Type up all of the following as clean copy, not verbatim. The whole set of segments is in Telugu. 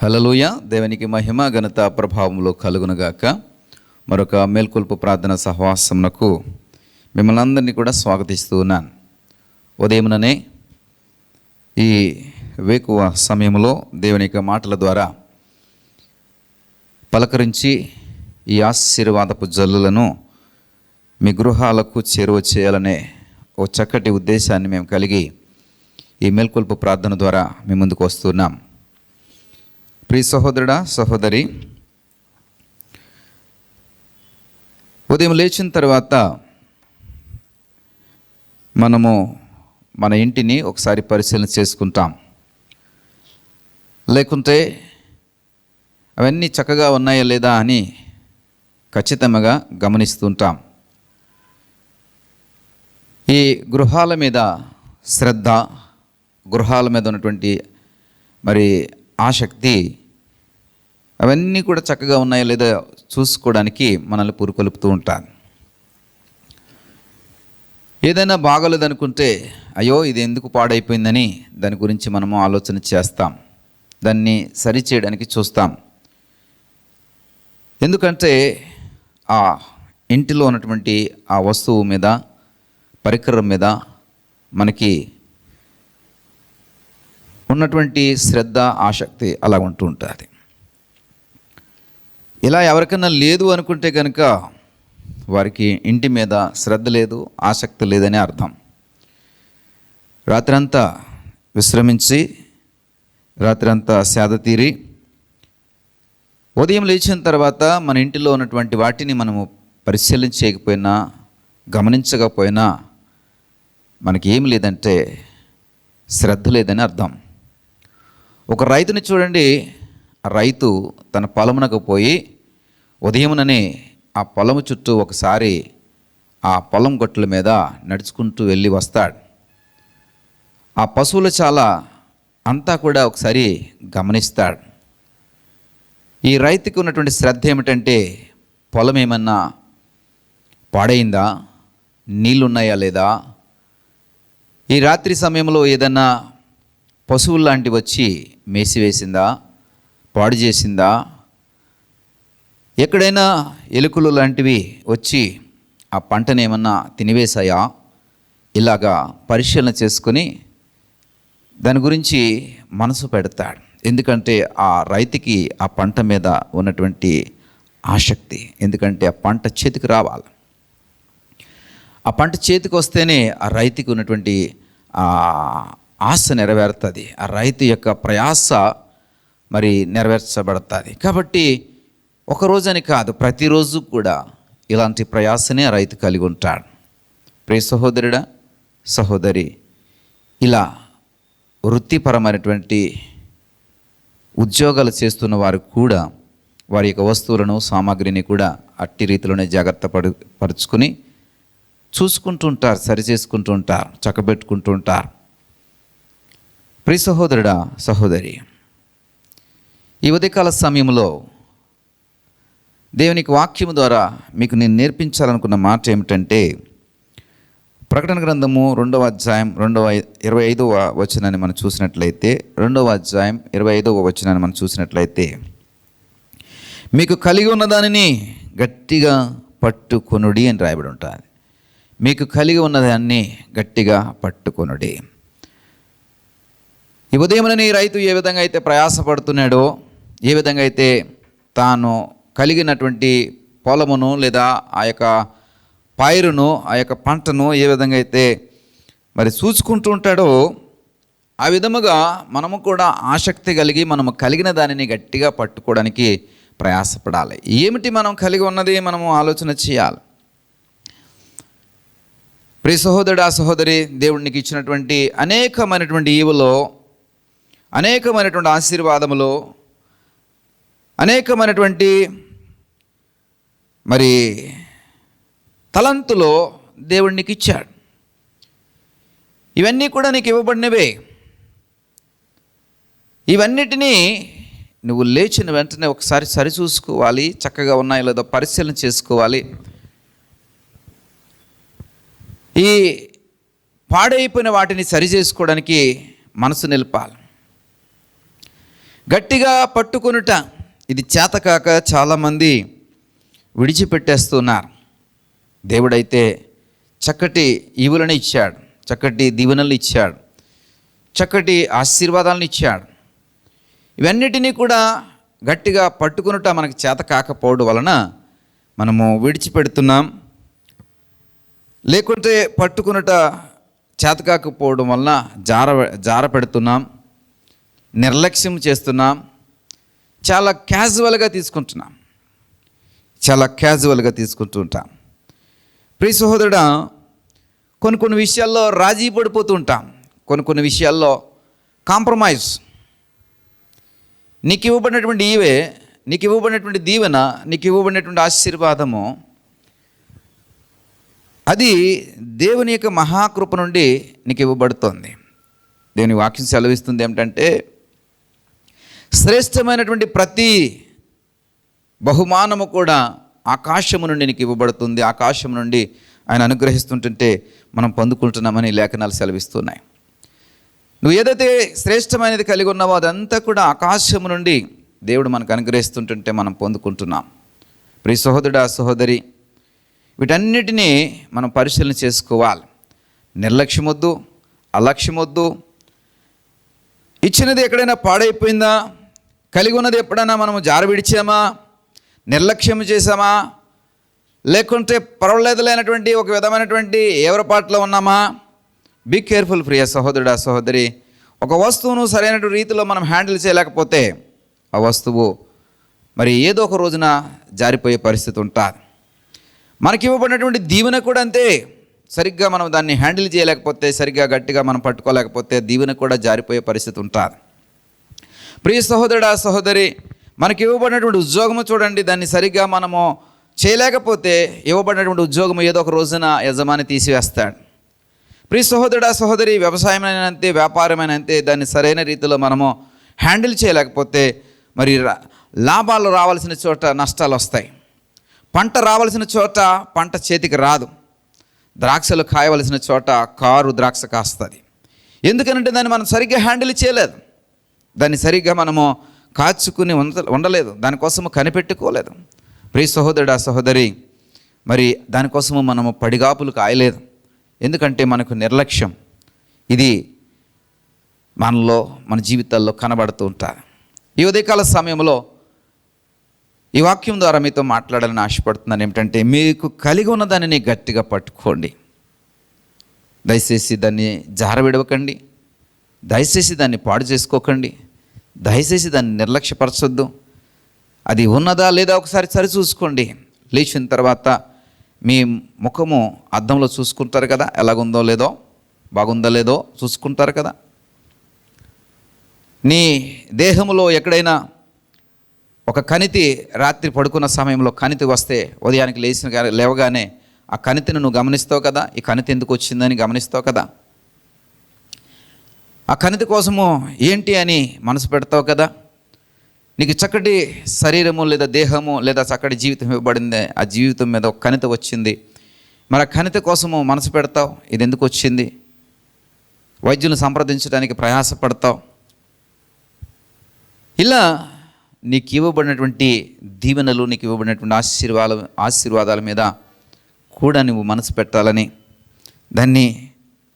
హల్లెలూయా. దేవునికి మహిమ ఘనత ప్రభావములు కలుగునుగాక. మరొక మేల్కొల్పు ప్రార్థన సహవాసమునకు మిమ్మల్ని అందరినీ కూడా స్వాగతిస్తూ ఉన్నాను. ఉదయముననే ఈ వేకువ సమయంలో దేవుని యొక్క మాటల ద్వారా పలకరించి ఈ ఆశీర్వాదపు జల్లులను మీ గృహాలకు చేరువ చేయాలనే ఓ చక్కటి ఉద్దేశాన్ని మేము కలిగి ఈ మేల్కొల్పు ప్రార్థన ద్వారా మీ ముందుకు వస్తున్నాం. ప్రియ సహోదరుడా, సహోదరి, ఉదయం లేచిన తర్వాత మనము మన ఇంటిని ఒకసారి పరిశీలన చేసుకుంటాం. లేకుంటే అవన్నీ చక్కగా ఉన్నాయా లేదా అని ఖచ్చితంగా గమనిస్తుంటాం. ఈ గృహాల మీద శ్రద్ధ, గృహాల మీద ఉన్నటువంటి ఆసక్తి, అవన్నీ కూడా చక్కగా ఉన్నాయో లేదో చూసుకోవడానికి మనల్ని పురుకొలుపుతూ ఉంటాను. ఏదైనా బాగోలేదనుకుంటే అయ్యో ఇది ఎందుకు పాడైపోయిందని దాని గురించి మనము ఆలోచన చేస్తాం, దాన్ని సరిచేయడానికి చూస్తాం. ఎందుకంటే ఆ ఇంటిలో ఉన్నటువంటి ఆ వస్తువు మీద, పరికరం మీద మనకి ఉన్నటువంటి శ్రద్ధ, ఆసక్తి అలా ఉంటూ ఉంటుంది. ఇలా ఎవరికైనా లేదు అనుకుంటే కనుక వారికి ఇంటి మీద శ్రద్ధ లేదు, ఆసక్తి లేదని అర్థం. రాత్రంతా విశ్రమించి, రాత్రంతా సేద తీరి, ఉదయం లేచిన తర్వాత మన ఇంటిలో ఉన్నటువంటి వాటిని మనము పరిశీలించకపోయినా, గమనించకపోయినా మనకి ఏం లేదంటే శ్రద్ధ లేదని అర్థం. ఒక రైతుని చూడండి. ఆ రైతు తన పొలమునకు పోయి ఉదయముననే ఆ పొలము చుట్టూ ఒకసారి ఆ పొలం గట్టుల మీద నడుచుకుంటూ వెళ్ళి వస్తాడు. ఆ పశువుల చాలా అంతా కూడా ఒకసారి గమనిస్తాడు. ఈ రైతుకి ఉన్నటువంటి శ్రద్ధ ఏమిటంటే పొలం ఏమన్నా పాడైందా, నీళ్ళున్నాయా లేదా, ఈ రాత్రి సమయంలో ఏదన్నా పశువులు లాంటివి వచ్చి మేసివేసిందా, పాడు చేసిందా, ఎక్కడైనా ఎలుకలు లాంటివి వచ్చి ఆ పంటను ఏమన్నా తినివేశాయా, ఇలాగా పరిశీలన చేసుకొని దాని గురించి మనసు పెడతాడు. ఎందుకంటే ఆ రైతుకి ఆ పంట మీద ఉన్నటువంటి ఆసక్తి, ఎందుకంటే ఆ పంట చేతికి రావాలి. ఆ పంట చేతికి వస్తేనే ఆ రైతుకి ఉన్నటువంటి ఆశ నెరవేరుతుంది, ఆ రైతు యొక్క ప్రయాస నెరవేర్చబడుతుంది. కాబట్టి ఒకరోజని కాదు, ప్రతిరోజు కూడా ఇలాంటి ప్రయాసనే ఆ రైతు కలిగి ఉంటాడు. ప్రియ సహోదరుడా, సహోదరి, ఇలా వృత్తిపరమైనటువంటి ఉద్యోగాలు చేస్తున్న వారు కూడా వారి యొక్క వస్తువులను, సామాగ్రిని కూడా అట్టి రీతిలోనే జాగ్రత్త పరుచుకొని చూసుకుంటూ ఉంటారు, సరిచేసుకుంటూ ఉంటారు, చక్కబెట్టుకుంటూ ఉంటారు. ప్రియ సహోదరుడా, సహోదరి, ఈ ఉదయకాల సమయంలో దేవునికి వాక్యము ద్వారా మీకు నేను నేర్పించాలనుకున్న మాట ఏమిటంటే, ప్రకటన గ్రంథము 2వ అధ్యాయం 25వ వచనాన్ని మనం చూసినట్లయితే, 2వ అధ్యాయం 25వ వచనాన్ని మనం చూసినట్లయితే, మీకు కలిగి ఉన్న దానిని గట్టిగా పట్టుకొనుడి అని రాయబడి ఉంటుంది. మీకు కలిగి ఉన్నదాన్ని గట్టిగా పట్టుకొనుడి. ఈ ఉదయమునని రైతు ఏ విధంగా అయితే ప్రయాసపడుతున్నాడో, ఏ విధంగా అయితే తాను కలిగినటువంటి పొలమును లేదా ఆ యొక్క పైరును, ఆ యొక్క పంటను ఏ విధంగా అయితే చూసుకుంటూ ఉంటాడో, ఆ విధముగా మనము కూడా ఆసక్తి కలిగి మనము కలిగిన దానిని గట్టిగా పట్టుకోవడానికి ప్రయాసపడాలి. ఏమిటి మనం కలిగి ఉన్నది మనము ఆలోచన చేయాలి. ప్రియ సహోదరుడా, సహోదరి, దేవుడికి ఇచ్చినటువంటి అనేకమైనటువంటి ఈవులో, అనేకమైనటువంటి ఆశీర్వాదములో, అనేకమైనటువంటి తలంతులో దేవుడు నీకు ఇచ్చాడు. ఇవన్నీ కూడా నీకు ఇవ్వబడినవే. ఇవన్నిటినీ నువ్వు లేచిన వెంటనే ఒకసారి సరిచూసుకోవాలి, చక్కగా ఉన్నాయో లేదో పరిశీలన చేసుకోవాలి. ఈ పాడైపోయిన వాటిని సరి చేసుకోవడానికి మనసు నిలపాలి. గట్టిగా పట్టుకొనుట ఇది చేతకాక చాలామంది విడిచిపెట్టేస్తున్నారు. దేవుడైతే చక్కటి ఈవులను ఇచ్చాడు, చక్కటి దీవెనలు ఇచ్చాడు, చక్కటి ఆశీర్వాదాలను ఇచ్చాడు. ఇవన్నిటినీ కూడా గట్టిగా పట్టుకొనుట మనకు చేత కాకపోవడం వలన మనము విడిచిపెడుతున్నాం. లేకుంటే పట్టుకొనుట చేత కాకపోవడం వలన జార పెడుతున్నాం, నిర్లక్ష్యం చేస్తున్నాం, చాలా క్యాజువల్గా తీసుకుంటూ ఉంటాం. ప్రియ సహోదరుడా, కొన్ని విషయాల్లో రాజీ పడిపోతూ ఉంటాం, కొన్ని విషయాల్లో కాంప్రమైజ్. నీకు ఇవ్వబడినటువంటి నీకు ఇవ్వబడినటువంటి దీవెన, నీకు ఇవ్వబడినటువంటి ఆశీర్వాదము అది దేవుని యొక్క మహాకృప నుండి నీకు ఇవ్వబడుతుంది. దేవుని వాక్యం సెలవిస్తుంది ఏమిటంటే, శ్రేష్టమైనటువంటి ప్రతి బహుమానము కూడా ఆకాశము నుండి నీకు ఇవ్వబడుతుంది. ఆకాశం నుండి ఆయన అనుగ్రహిస్తుంటుంటే మనం పొందుకుంటున్నామని లేఖనాలు సెలవిస్తున్నాయి. నువ్వు ఏదైతే శ్రేష్టమైనది కలిగి ఉన్నావో అదంతా కూడా ఆకాశము నుండి దేవుడు మనకు అనుగ్రహిస్తుంటుంటే మనం పొందుకుంటున్నాం. ప్రియ సహోదరుడా, సహోదరి, వీటన్నిటినీ మనం పరిశీలన చేసుకోవాలి. నిర్లక్ష్యమొద్దు, అలక్ష్యమొద్దు. ఇచ్చినది ఎక్కడైనా పాడైపోయిందా, కలిగి ఉన్నది ఎప్పుడైనా మనము జారవిడిచామా, నిర్లక్ష్యం చేసామా, లేకుంటే పర్వాలేదులేనటువంటి ఒక విధమైనటువంటి ఏవరపాట్లో ఉన్నామా? బీ కేర్ఫుల్ ప్రియ సహోదరుడా, సహోదరి. ఒక వస్తువును సరైన రీతిలో మనం హ్యాండిల్ చేయలేకపోతే ఆ వస్తువు మరి ఏదో ఒక రోజున జారిపోయే పరిస్థితి ఉంటుంది. మనకి ఇవ్వబడినటువంటి దీవెన కూడా అంతే. సరిగ్గా మనం దాన్ని హ్యాండిల్ చేయలేకపోతే, సరిగ్గా గట్టిగా మనం పట్టుకోలేకపోతే దీవెన కూడా జారిపోయే పరిస్థితి ఉంటుంది. ప్రియ సహోదరుడా, సహోదరి, మనకి ఇవ్వబడినటువంటి ఉద్యోగము చూడండి, దాన్ని సరిగ్గా మనము చేయలేకపోతే ఇవ్వబడినటువంటి ఉద్యోగం ఏదో ఒక రోజున యజమాని తీసివేస్తాడు. ప్రియ సహోదరుడా, సహోదరి, వ్యవసాయమైన అంతే, వ్యాపారమైన అంతే, దాన్ని సరైన రీతిలో మనము హ్యాండిల్ చేయలేకపోతే మరి లాభాలు రావాల్సిన చోట నష్టాలు వస్తాయి. పంట రావాల్సిన చోట పంట చేతికి రాదు. ద్రాక్షలు కాయవలసిన చోట కారు ద్రాక్ష కాస్తుంది. ఎందుకనంటే దాన్ని మనం సరిగ్గా హ్యాండిల్ చేయలేదు, దాన్ని సరిగ్గా మనము కాచుకుని ఉండలేదు, దానికోసము కనిపెట్టుకోలేదు. ప్రియ సహోదరుడా, సహోదరి, మరి దానికోసము మనము పడిగాపులు కాయలేదు. ఎందుకంటే మనకు నిర్లక్ష్యం ఇది మనలో, మన జీవితాల్లో కనబడుతూ ఉంటుంది. ఈ ఉదయకాల సమయంలో ఈ వాక్యం ద్వారా మీతో మాట్లాడాలని ఆశపడుతున్నాను. ఏమిటంటే, మీకు కలిగి ఉన్న దానిని గట్టిగా పట్టుకోండి. దయచేసి దాన్ని జారవిడవకండి, దయచేసి దాన్ని పాడు చేసుకోకండి, దయచేసి దాన్ని నిర్లక్ష్యపరచొద్దు. అది ఉన్నదా లేదా ఒకసారి సరి చూసుకోండి. లేచిన తర్వాత మీ ముఖము అద్దంలో చూసుకుంటారు కదా, ఎలాగుందో లేదో, బాగుందో లేదో చూసుకుంటారు కదా. నీ దేహంలో ఎక్కడైనా ఒక కణితి, రాత్రి పడుకున్న సమయంలో కణితి వస్తే ఉదయానికి లేవగానే ఆ కణితిని నువ్వు గమనిస్తావు కదా, ఈ కణితి ఎందుకు వచ్చిందని గమనిస్తావు కదా. ఆ కణితి కోసము ఏంటి అని మనసు పెడతావు కదా. నీకు చక్కటి శరీరము లేదా దేహము లేదా చక్కటి జీవితం ఇవ్వబడింది, ఆ జీవితం మీద ఒక కణితి వచ్చింది, మరి ఆ కణితి కోసము మనసు పెడతావు. ఇది ఎందుకు వచ్చింది, వైద్యులను సంప్రదించడానికి ప్రయాసపడతావు. ఇలా నీకు ఇవ్వబడినటువంటి దీవెనలు, నీకు ఇవ్వబడినటువంటి ఆశీర్వాదాల మీద కూడా నువ్వు మనసు పెట్టాలని, దాన్ని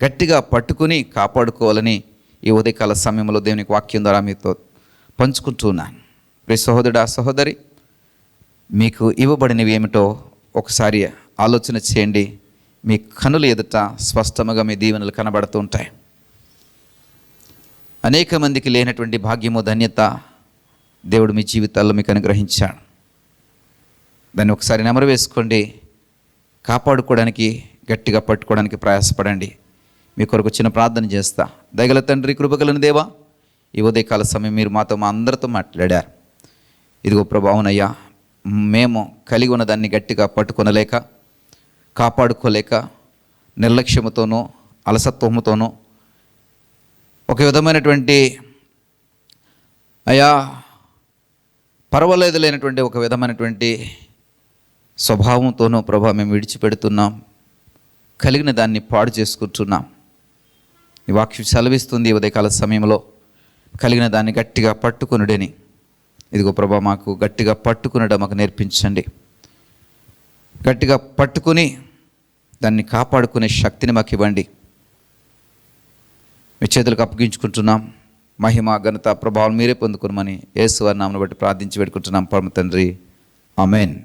గట్టిగా పట్టుకుని కాపాడుకోవాలని ఈ ఉదయకాల సమయంలో దేవునికి వాక్యం ద్వారా మీతో పంచుకుంటున్నాను. ప్రియ సహోదరుడా, సహోదరి, మీకు ఇవ్వబడినవి ఏమిటో ఒకసారి ఆలోచన చేయండి. మీ కనుల ఎదుట స్పష్టముగా మీ దీవెనలు కనబడుతూ ఉంటాయి. అనేక మందికి లేనటువంటి భాగ్యము, ధన్యత దేవుడు మీ జీవితాల్లో మీకు అనుగ్రహించాడు. దాన్ని ఒకసారి నెమరు వేసుకోండి, కాపాడుకోవడానికి, గట్టిగా పట్టుకోవడానికి ప్రయాసపడండి. మీ కొరకు చిన్న ప్రార్థన చేస్తా. దయగల తండ్రి, కృపగల దేవా, ఈ ఉదయకాల సమయం మీరు మాతో, మా అందరితో మాట్లాడారు. ఇదిగో ప్రభావనయ్యా, మేము కలిగి ఉన్న దాన్ని గట్టిగా పట్టుకొనలేక, కాపాడుకోలేక, నిర్లక్ష్యముతోనూ అలసత్వముతోనూ ఒక విధమైనటువంటి అయా పర్వాలేదు లేనటువంటి ఒక విధమైనటువంటి స్వభావంతోనూ ప్రభా మేము విడిచిపెడుతున్నాం, కలిగిన దాన్ని పాడు చేసుకుంటున్నాం. ఈ వాక్యం సెలవిస్తుంది, ఉదయకాల సమయంలో కలిగిన దాన్ని గట్టిగా పట్టుకొనుడని. ఇదిగో ప్రభా, మాకు గట్టిగా పట్టుకునడం మాకు నేర్పించండి. గట్టిగా పట్టుకుని దాన్ని కాపాడుకునే శక్తిని మాకు ఇవ్వండి. మీ చేతులకు అప్పగించుకుంటున్నాం. మహిమ, ఘనత, ప్రభావం మీరే పొందుకునమని యేసు వారి నామమును బట్టి ప్రార్థించి పెట్టుకుంటున్నాం పరమ తండ్రి. ఆమేన్.